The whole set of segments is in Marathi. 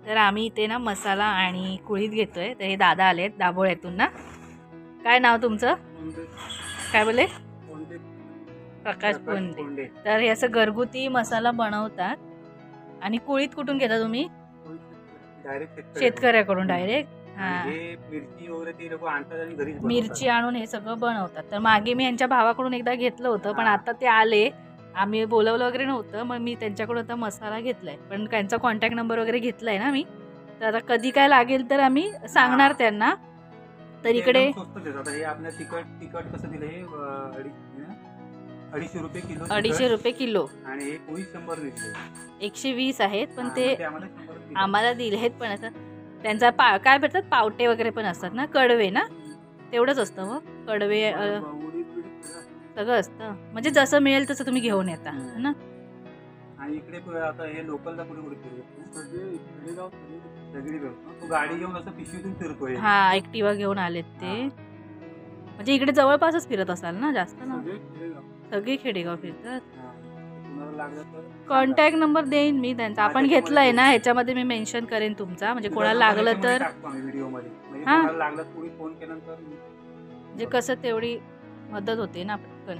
तर आम्ही इथे ना मसाला आणि कुळीत घेतोय। तर हे दादा आलेत दाभोळ्यातून ना। काय नाव तुमचं? काय बोले? प्रकाश पोंडे। तर हे असं घरगुती मसाला बनवतात। आणि कुळीत कुठून घेता तुम्ही? डायरेक्ट शेतकऱ्याकडून डायरेक्ट। मिरची वगैरे ते लोक आणतात आणि घरीच बनवतात। मिरची आणून हे सगळं बनवतात। तर मागे मी यांच्या भावाकडून एकदा घेतलं होतं, पण आता ते आले, आम्ही बोलवलं वगैरे नव्हतं, मग मी त्यांच्याकडून आता मसाला घेतलाय। पण त्यांचा कॉन्टॅक्ट नंबर वगैरे घेतलाय ना मी, तर आता कधी काय लागेल तर आम्ही सांगणार त्यांना। तर इकडे स्वस्त देतात। हे आपल्या तिखट कसं दिलं हे 250 रुपये किलो। 250 रुपये किलो आणि हे पोळी 100 दिले। 120 आहेत, पण ते आम्हाला दिलेत। पण असं त्यांचा काय भेटतात पावटे वगैरे पण असतात ना, कडवे ना, तेवढंच असतं मग कडवे सगळं असतं। म्हणजे जसं मिळेल तसं तुम्ही घेऊन येता ना। आणि इकडे आता हे लोकलला कुठे कुठे फिरतो तो गाडी घेऊन असं पिशवीतून फिरतोय। हा, ऍक्टिवा घेऊन आलेत ते। म्हणजे इकडे जवळपासच फिरत असाल ना, जास्त ना? सगळे खेडेगाव फिरतात। कॉन्टॅक्ट नंबर देईन मी त्यांचा, आपण घेतलाय ना, ह्याच्यामध्ये मी मेन्शन करेन तुमचा, म्हणजे कोणाला लागलं तर म्हणजे कसं तेवढी मदत होते ना पटकन।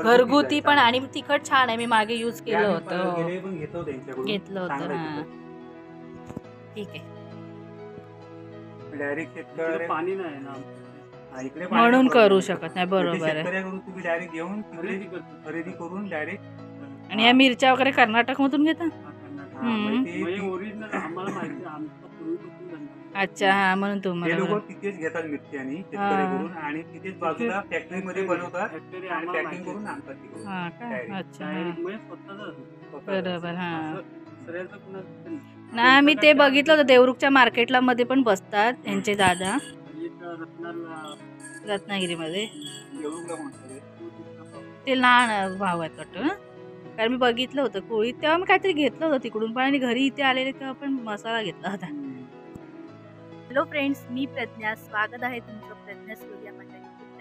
घरगुती पण आणि तिखट छान आहे, मी मागे यूज केलं होतं, घेतलं होतं। हा ठीक आहे। डायरेक्ट पाणी नाही ना म्हणून करू शकत नाही, बरोबर आहे। तुम्ही डायरेक्ट घेऊन खरेदी करून डायरेक्ट। आणि या मिरच्या वगैरे कर्नाटक मधून घेता? अच्छा, हा, म्हणून तुम्हाला तिथेच घेतात मिरची आणि शेतकऱ्याकडून, आणि तिथेच बाजूला फॅक्टरी मध्ये बनवतात आणि पॅकिंग करून आणतात तिकडून। हा का? अच्छा, बरोबर। हा ना, मी ते बघितलं होतं देवरुखच्या मार्केटला मध्ये पण बसतात यांचे दादा, रत्नागिरीमध्ये। ते लहान भाव आहेत वाटतं ना, कारण मी बघितलं होतं कोळीत, तेव्हा मी काहीतरी घेतलं होतं तिकडून पण, आणि घरी इथे आलेले तेव्हा पण मसाला घेतला होता। हॅलो फ्रेंड्स, मी प्रज्ञा, स्वागत आहे तुमचं प्रज्ञा स्टोरी या माझ्या यूट्यूब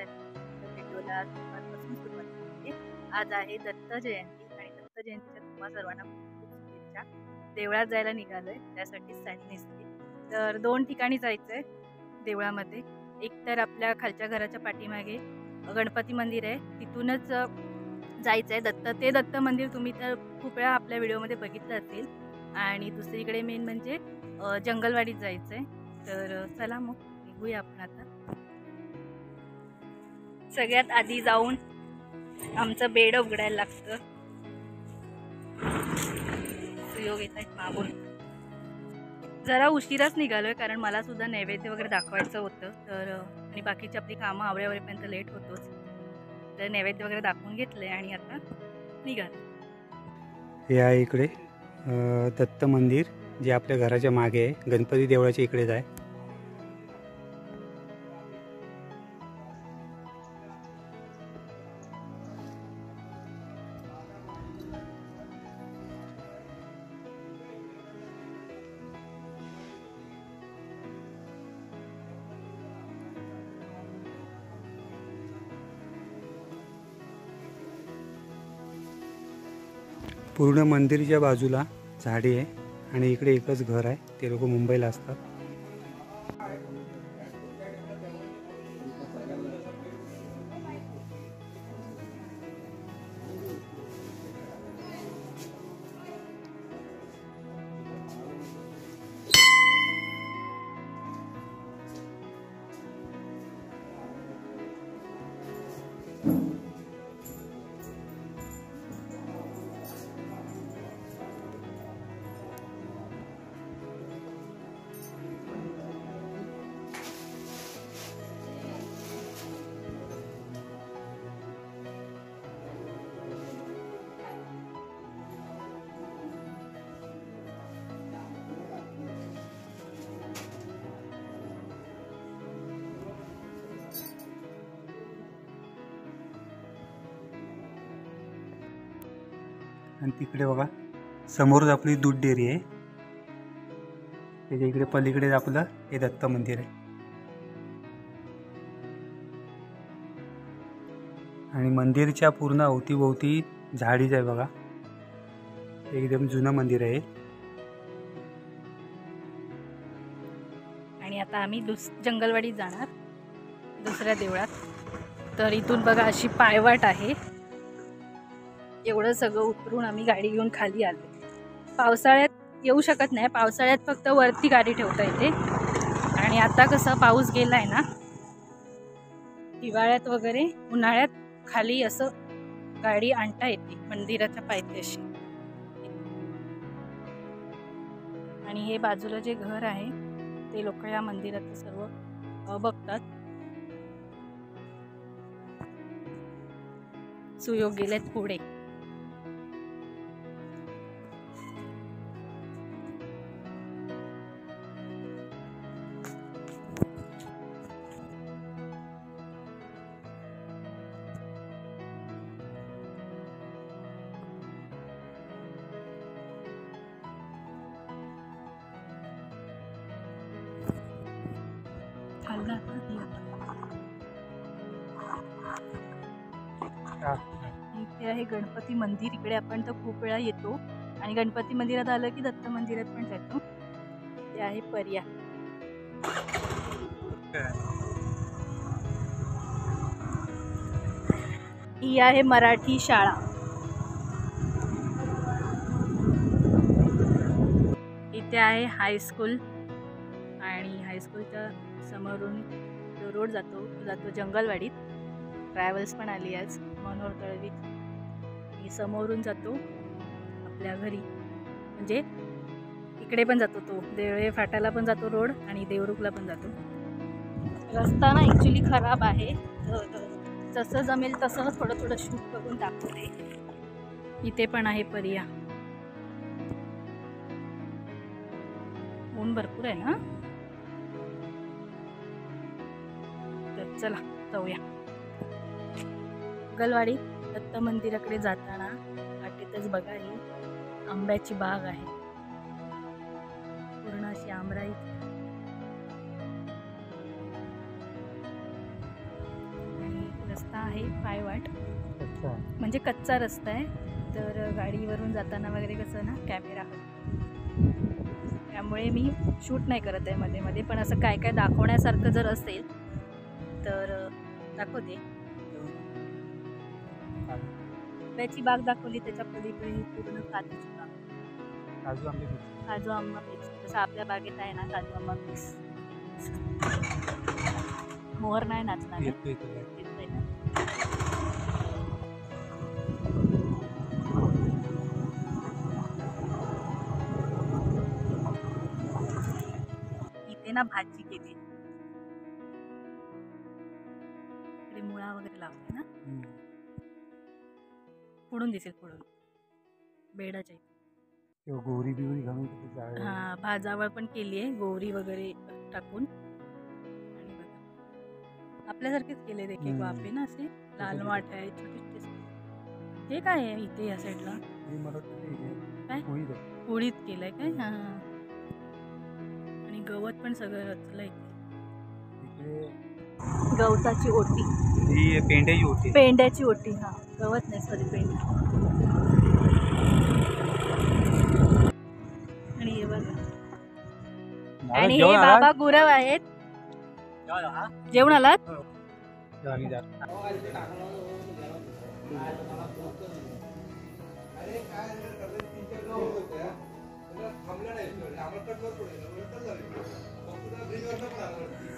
व्हिडिओला सुरुवातपासून सुरुवात करते। आज आहे दत्त जयंती, आणि दत्त जयंतीच्या तुम्हा सर्वांना खूप खूप शुभेच्छा। देवळात जायला निघालोय, त्यासाठी साडी नेसली। तर 2 ठिकाणी जायचंय देवळामध्ये। एक तर आपल्या खालच्या घराच्या पाठीमागे गणपती मंदिर आहे, तिथूनच जायचंय दत्त मंदिर तुम्ही तर खूप वेळा आपल्या व्हिडिओमध्ये बघितलं असेल। आणि दुसरीकडे मेन म्हणजे जंगलवाडीत जायचंय। तर चला मग निघूया आपण आता। सगळ्यात आधी जाऊन आमचं बेड उघडायला लागतं। सुयोग येत आहेत मागून। जरा उशिराच निघालोय, कारण मला सुद्धा नैवेद्य वगैरे दाखवायचं होतं, तर आणि बाकीची आपली कामं आवरेपर्यंत लेट होतोच। तर नैवेद्य वगैरे दाखवून घेतलंय आणि आता निघालो। हे आहे इकडे दत्त मंदिर, जे आपल्या घराच्या मागे आहे, गणपती देवळाच्या इकडेच आहे। पूर्ण मंदिरच्या बाजूला झाडी आहे, आणि इकडे एकच घर आहे, ते लोक मुंबईला असतात। आणि तिकडे बघा समोरच आपली दूध डेअरी आहे, त्याच्या इकडे पलीकडे आपलं हे दत्त मंदिर आहे। आणि मंदिरच्या पूर्ण अवतीभोवती झाडीच आहे बघा, एकदम जुनं मंदिर आहे। आता आम्ही जंगलवाडीत जाणार दुसऱ्या देवळात. तर इथून बघा अशी पायवाट आहे. एवढं सगळं उतरून आम्ही गाडी घेऊन खाली आलो. पावसाळ्यात येऊ शकत नाही, पावसाळ्यात फक्त वरती गाडी ठेवता येते. आणि आता कसं पाऊस गेलाय ना, हिवाळ्यात वगैरे उन्हाळ्यात खाली असं गाडी आणता येते मंदिराच्या पायथ्याशी. आणि हे बाजूला जे घर आहे ते लोक या मंदिराचं सर्व बघतात. सुयोग गेलेत पुढे. इथे आहे गणपती मंदिर. इकडे आपण तर खूप वेळा येतो आणि गणपती मंदिरात आलं की दत्त मंदिरात पण जातो. ते आहे पर्या. ही आहे मराठी शाळा. इथे आहे हायस्कूल आणि हायस्कूलच्या समोरून जो रोड जातो जंगलवाडीत. ट्रॅव्हल्स पण आली आज मनोहर तळवीत. मी समोरून जातो आपल्या घरी, म्हणजे इकडे पण जातो, तो देवळे फाटाला पण जातो रोड आणि देवरुखला पण जातो. रस्ता ना ॲक्च्युली खराब आहे, जसं जमेल तसं थोडं शूट करून दाखवते. इथे पण आहे पर्या. ऊन भरपूर आहे ना, तर चला जाऊया. जंगलवाडी दत्त मंदिराकडे जाताना वाटेतच बघा ही आंब्याची बाग आहे, पूर्ण अशी आमराई. आणि रस्ता आहे पायवाट, म्हणजे कच्चा रस्ता आहे. तर गाडीवरून जाताना वगैरे कसं ना कॅमेरा, त्यामुळे मी शूट नाही करत आहे मध्ये मध्ये. पण असं काय काय दाखवण्यासारखं जर असेल तर दाखवते. आंब्याची बाग दाखवली, त्याच्या पलीकडे पूर्ण काजूची बाग, काजू आंबा मिक्स, जसं आपल्या बागेत आहे ना काजू आंबा मिक्स. मोहर नाही नाचणार ना. इथे ना भाजी केली, इकडे मुळा वगैरे लावते ना, पुढून दिसेल पुढून बेडाच्या इथे. गोरी बिवरी घालून हा भाजावळ पण केली आहे, गोरी वगैरे टाकून. आणि बघा आपल्यासारखेच केले देखील वाफे ना, असे लाल माठ आहे छोटे छोटे. हे काय आहे इथे या साईडला, काय पोळीत केलंय काय? हा, आणि गवत पण सगळं रचलंय. गवताची ओटी, पेंड्याची ओटी. हा गवत नाही, सॉरी पेंड. आणि हे बघा, आणि हे बाबा गुरव आहेत. जेवण आलात?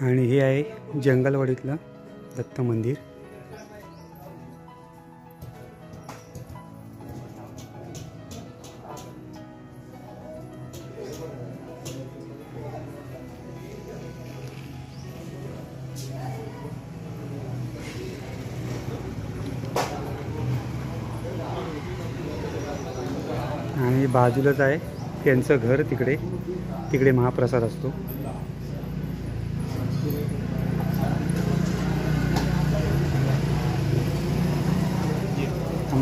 आणि हे आहे जंगलवाडीतलं दत्त मंदिर. आणि बाजूलाच आहे त्यांचं घर, तिकडे महाप्रसाद असतो.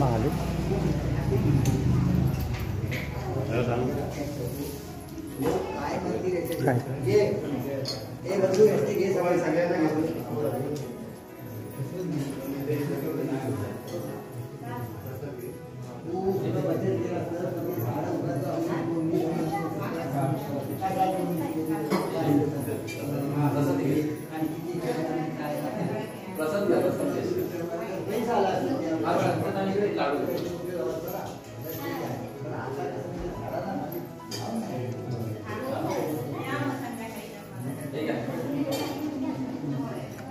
आलो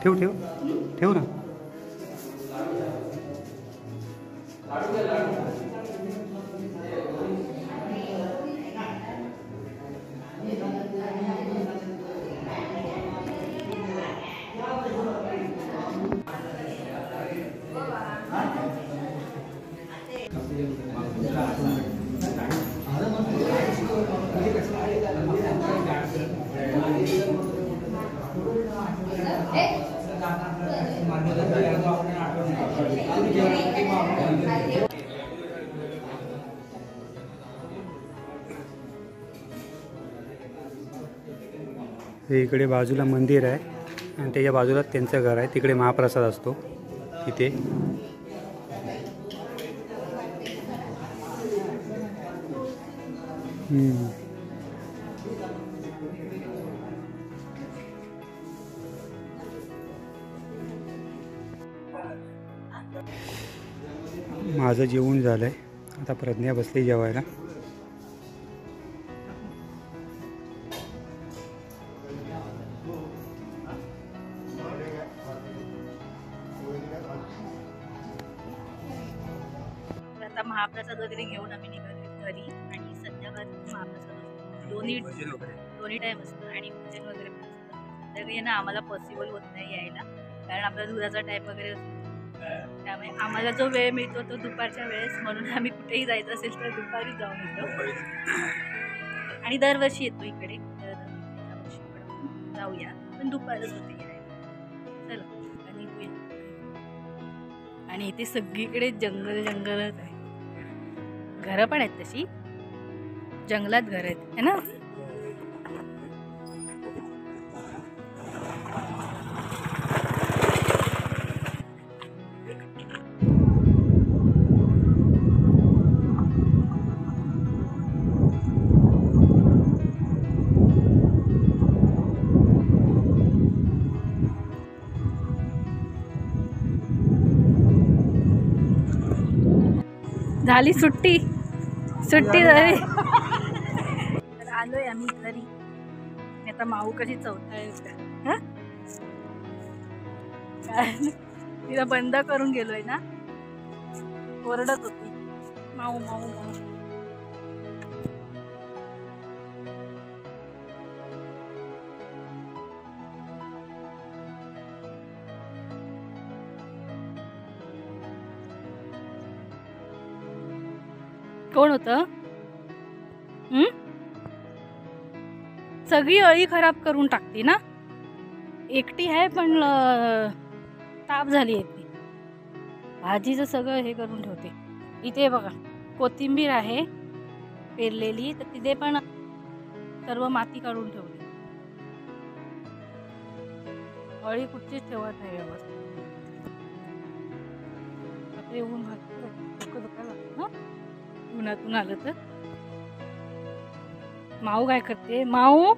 ठेव ठेव ठेव ना. हे इकडे बाजूला मंदिर आहे आणि त्याच्या बाजूला त्यांचं घर आहे. तिकडे महाप्रसाद असतो तिथे. माझं जेवण झालंय. आता प्रज्ञा बसली जेवायला. आता महाप्रसाद वगैरे घेऊन आम्ही निघालो घरी आणि संध्याकाळी महाप्रसाद दोन्ही टाईम असतं आणि पूजन वगैरे पण असतं. संध्याकाळी ना आम्हाला पॉसिबल होत नाही यायला कारण आपला दुधाचा टाईम वगैरे असतो. त्यामुळे आम्हाला जो वेळ मिळतो तो दुपारच्या वेळेस, म्हणून आम्ही कुठेही जायचं असेल तर दुपारी जाऊन येतो आणि दरवर्षी येतो इकडे. तर जाऊया पण दुपारच होते यायला. चला आणि आणि इथे सगळीकडे जंगलच आहे. घरं पण आहेत तशी जंगलात घर आहेत है ना. झाली सुट्टी झाली. तर आलोय आम्ही घरी. आता माऊ कशी चौथा तिला बंद करून गेलोय ना. ओरडत होती माऊ माऊ माऊ. कोण होतं? सगळी अळी खराब करून टाकते ना. एकटी आहे पण ताप झाली आहे ती. भाजीचं सगळं हे करून ठेवते. इथे बघा कोथिंबीर आहे पेरलेली, तर तिथे पण सर्व माती काढून ठेवली. अळी कुठचीच ठेवत नाही व्यवस्थित. आपले ऊन डोकं दुखायला लागतं ना उन्हातून आलं तर. माऊ काय करते? माऊ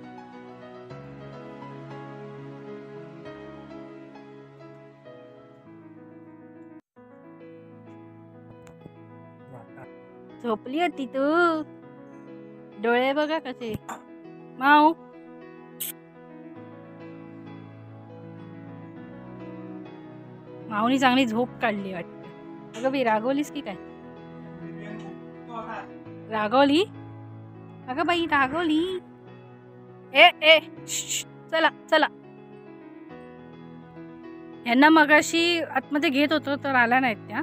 झोपली होती तू. डोळे बघा कसे. माऊ माऊनी चांगली झोप काढली वाटतं. अगं बाई रागवलीस की काय? रागवली? अगं बाई रागवली. ए ए चला चला. यांना मगाशी आतमध्ये घेत होतो तर आला नाहीत त्या.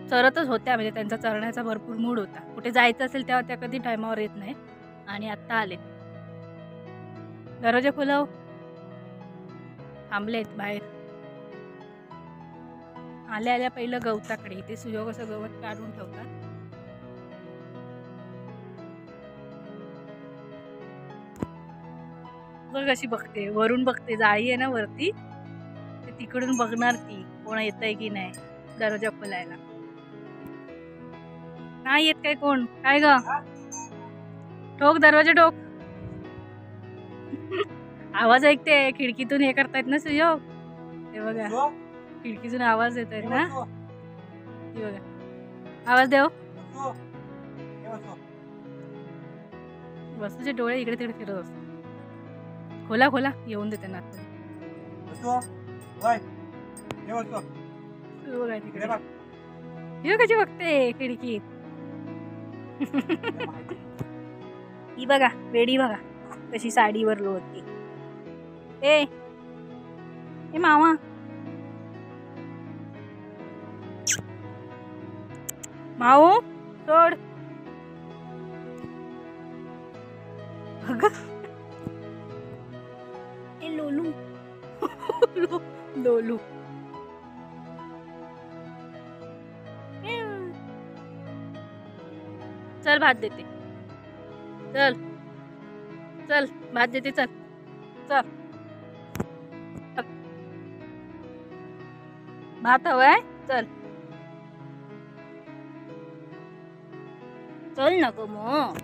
चरतच होत्या म्हणजे त्यांचा चरण्याचा भरपूर मूड होता. कुठे जायचं असेल तेव्हा त्या कधी टायमावर येत नाही आणि आत्ता आले. दरवाजा खुलव. थांबलेत बाहेर. आल्या आल्या पहिलं गवताकडे. इथे सुयोग असं गवत काढून ठेवतात. बघ कशी बघते, वरून बघते. जाळी आहे ना वरती, ते तिकडून बघणार ती कोण येतंय की नाही. दरवाजा खोलायला नाही येत काय कोण? काय ग? ठोक दरवाजा ठोक. आवाज ऐकते खिडकीतून. हे करतायत ना सुयोग. ते बघा खिडकीतून आवाज येत आहेत ना. ही बघा, आवाज देव. वस्तूचे डोळे इकडे तिकडे फिरत असतात. खोला खोला, येऊन दे त्यांना आतमध्ये. बघा तिकडे, ही कशी बघते खिडकीत. ही बघा वेडी, बघा कशी साडीवर लोळते. ए मामा, माऊ सोड. ए लोलू. लोलू चल भात देते, चल चल भात देते, चल चल. भात हवाय, चल चल नको मग.